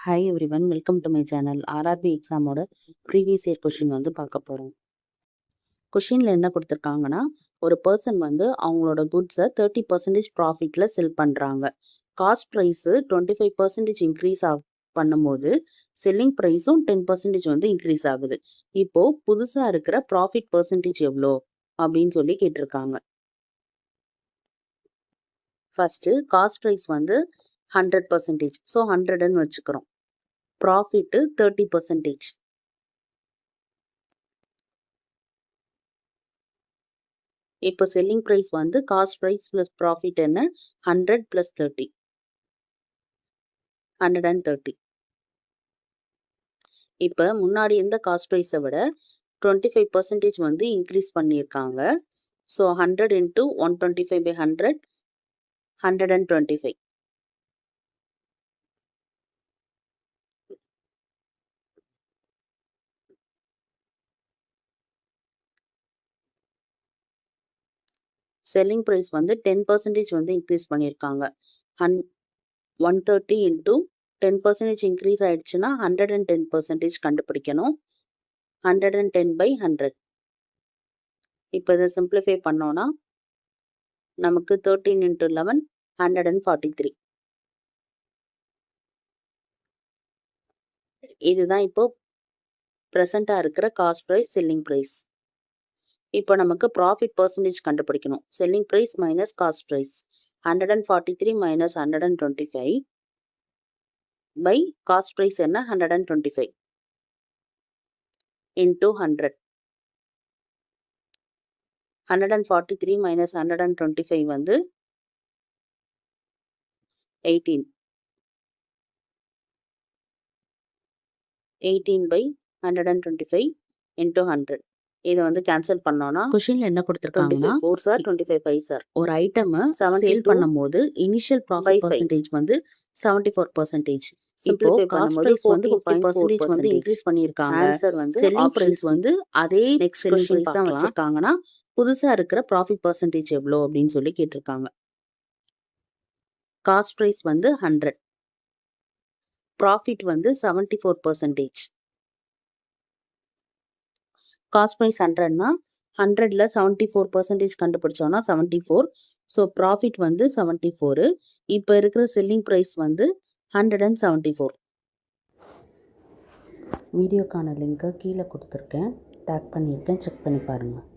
Hi everyone, welcome to my channel. RRB எக்ஸாமோட previous year question பார்க்க போகிறோம். கொஷினில் என்ன கொடுத்துருக்காங்கன்னா, ஒரு பர்சன் அவங்களோட குட்ஸை 30% ப்ராஃபிட்டில் செல் பண்ணுறாங்க. காஸ்ட் ப்ரைஸு 25% இன்க்ரீஸ் பண்ணும்போது செல்லிங் ப்ரைஸும் 10% இன்க்ரீஸ் ஆகுது. இப்போது புதுசாக இருக்கிற ப்ராஃபிட் பர்சன்டேஜ் எவ்வளோ அப்படின்னு சொல்லி கேட்டிருக்காங்க. ஃபஸ்ட்டு காஸ்ட் ப்ரைஸ் 100%, ஸோ 100ன்னு வச்சுக்கிறோம். ப்ராஃபிட்டு 30%. இப்போ selling price cost price plus profit என்ன? 100 + 30, 130. இப்போ முன்னாடி இருந்த காஸ்ட் ப்ரைஸை விட 25% இன்க்ரீஸ் பண்ணியிருக்காங்க. ஸோ 100 × 125/100, 125. செல்லிங் ப்ரைஸ் 10% இன்க்ரீஸ் பண்ணியிருக்காங்க. 130 × 10% இன்க்ரீஸ் ஆயிடுச்சுன்னா 110% கண்டுபிடிக்கணும். 110/100. இப்போ இதை சிம்பிளிஃபை பண்ணோன்னா நமக்கு 13 × 11, 143. இதுதான் இப்போ ப்ரெசண்டாக இருக்கிற காஸ்ட் ப்ரைஸ், செல்லிங் ப்ரைஸ். இப்போ நமக்கு ப்ராஃபிட் பர்சன்டேஜ் கண்டுபிடிக்கணும். Selling price minus cost price. 143 - 125 by cost price என்ன? 125 × 100. 143 - 125 18. 18/125 × 100. இதை கேன்சல் பண்ணோம்னா கொஷின்ல என்ன கொடுத்துருக்காங்கன்னா 4s are 25 5s are. ஒரு ஐட்டம் சேல் பண்ணும்போது இனிஷியல் ப்ராஃபிட் பர்சன்டேஜ் 74%. இப்போ காஸ்ட் ப்ரைஸ் 50% இன்க்ரீஸ் பண்ணியிருக்காங்க. செல்லிங் ப்ரைஸ் அதே நெக்ஸ்ட் ப்ரைஸ் தான் வச்சிருக்காங்கன்னா புதுசா இருக்கிற ப்ராஃபிட் பர்சன்டேஜ் எவ்வளோ அப்படின்னு சொல்லி கேட்டிருக்காங்க. Cost price 100, profit 74%. Cost price 100னா 100ல் 74% கண்டுபிடிச்சோன்னா 74. So profit 74. இப்போ இருக்கிற செல்லிங் ப்ரைஸ் 174. வீடியோக்கான லிங்கை கீழே கொடுத்துருக்கேன், டேக் பண்ணியிருக்கேன், செக் பண்ணி பாருங்கள்.